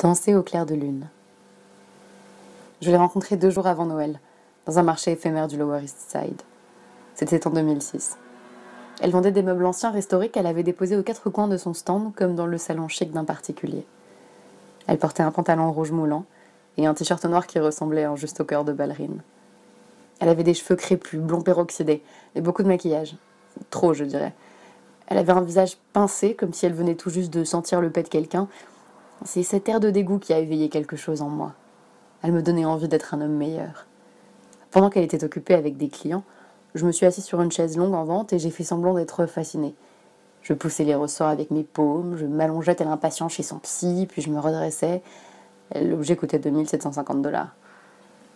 Danser au clair de lune. Je l'ai rencontrée 2 jours avant Noël, dans un marché éphémère du Lower East Side. C'était en 2006. Elle vendait des meubles anciens restaurés qu'elle avait déposés aux 4 coins de son stand, comme dans le salon chic d'un particulier. Elle portait un pantalon rouge moulant et un t-shirt noir qui ressemblait à un juste au cœur de ballerine. Elle avait des cheveux crépus, blond peroxydé, et beaucoup de maquillage. Trop, je dirais. Elle avait un visage pincé, comme si elle venait tout juste de sentir le pet de quelqu'un. C'est cet air de dégoût qui a éveillé quelque chose en moi. Elle me donnait envie d'être un homme meilleur. Pendant qu'elle était occupée avec des clients, je me suis assise sur une chaise longue en vente et j'ai fait semblant d'être fascinée. Je poussais les ressorts avec mes paumes, je m'allongeais tel un patient chez son psy, puis je me redressais. L'objet coûtait 2750 $.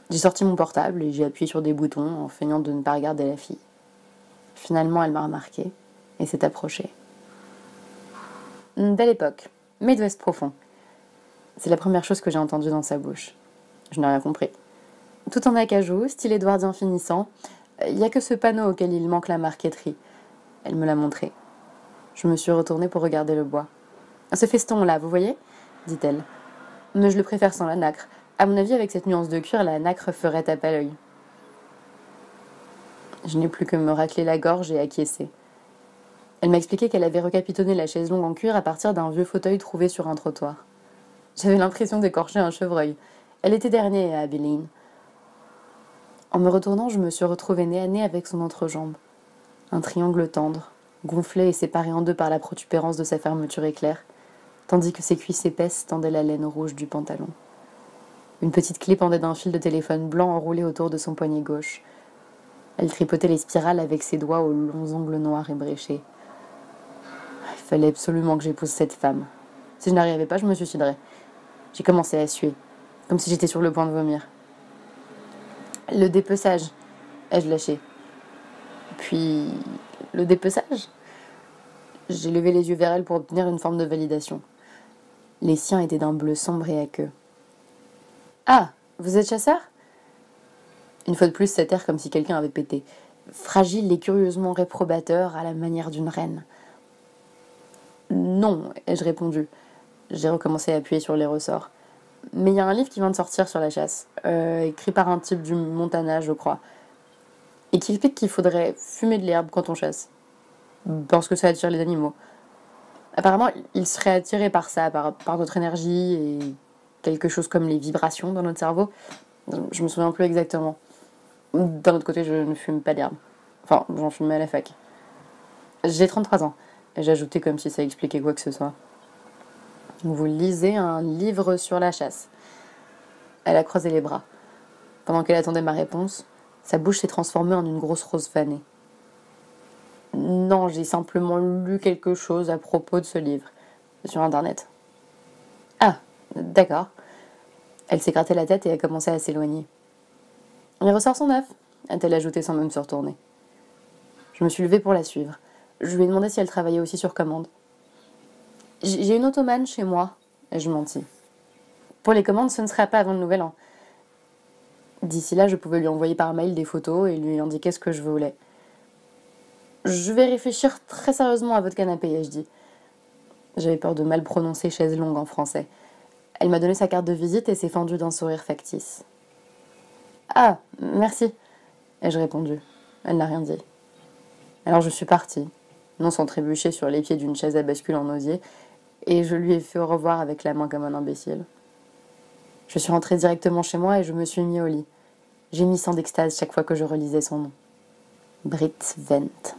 J'ai sorti mon portable et j'ai appuyé sur des boutons en feignant de ne pas regarder la fille. Finalement, elle m'a remarqué et s'est approchée. Une belle époque, Midwest profond. C'est la première chose que j'ai entendue dans sa bouche. Je n'ai rien compris. Tout en acajou, style édouardien finissant, il n'y a que ce panneau auquel il manque la marqueterie. Elle me l'a montré. Je me suis retournée pour regarder le bois. Ce feston-là, vous voyez ? Dit-elle. Mais je le préfère sans la nacre. À mon avis, avec cette nuance de cuir, la nacre ferait tape à l'œil. Je n'ai plus que me racler la gorge et acquiescer. Elle m'a expliqué qu'elle avait recapitonné la chaise longue en cuir à partir d'un vieux fauteuil trouvé sur un trottoir. J'avais l'impression d'écorcher un chevreuil. Elle était dernière à Abilene. En me retournant, je me suis retrouvée nez à nez avec son entrejambe. Un triangle tendre, gonflé et séparé en deux par la protubérance de sa fermeture éclair, tandis que ses cuisses épaisses tendaient la laine rouge du pantalon. Une petite clé pendait d'un fil de téléphone blanc enroulé autour de son poignet gauche. Elle tripotait les spirales avec ses doigts aux longs ongles noirs ébréchés. Il fallait absolument que j'épouse cette femme. Si je n'y arrivais pas, je me suiciderais. J'ai commencé à suer, comme si j'étais sur le point de vomir. Le dépeçage, ai-je lâché. Puis, le dépeçage ? J'ai levé les yeux vers elle pour obtenir une forme de validation. Les siens étaient d'un bleu sombre et aqueux. « Ah, vous êtes chasseur ?» Une fois de plus, cet air comme si quelqu'un avait pété. Fragile et curieusement réprobateur, à la manière d'une reine. « Non, ai-je répondu. J'ai recommencé à appuyer sur les ressorts. Mais il y a un livre qui vient de sortir sur la chasse, écrit par un type du Montana, je crois, et qui explique qu'il faudrait fumer de l'herbe quand on chasse, parce que ça attire les animaux. Apparemment, ils seraient attirés par ça, par notre énergie et quelque chose comme les vibrations dans notre cerveau. Je me souviens plus exactement. D'un autre côté, je ne fume pas d'herbe. Enfin, j'en fumais à la fac. J'ai 33 ans, et j'ai ajouté comme si ça expliquait quoi que ce soit. Vous lisez un livre sur la chasse. Elle a croisé les bras. Pendant qu'elle attendait ma réponse, sa bouche s'est transformée en une grosse rose fanée. Non, j'ai simplement lu quelque chose à propos de ce livre, sur Internet. Ah, d'accord. Elle s'est gratté la tête et a commencé à s'éloigner. Les ressorts sont neufs, a-t-elle ajouté sans même se retourner. Je me suis levée pour la suivre. Je lui ai demandé si elle travaillait aussi sur commande. J'ai une ottomane chez moi, ai-je menti. Pour les commandes, ce ne sera pas avant le nouvel an. D'ici là, je pouvais lui envoyer par mail des photos et lui indiquer ce que je voulais. Je vais réfléchir très sérieusement à votre canapé, ai-je dit. J'avais peur de mal prononcer chaise longue en français. Elle m'a donné sa carte de visite et s'est fendue d'un sourire factice. Ah, merci, ai-je répondu. Elle n'a rien dit. Alors je suis partie, non sans trébucher sur les pieds d'une chaise à bascule en osier, et je lui ai fait au revoir avec la main comme un imbécile. Je suis rentrée directement chez moi et je me suis mis au lit. J'ai mis sans d'extase chaque fois que je relisais son nom. Britt Wendt.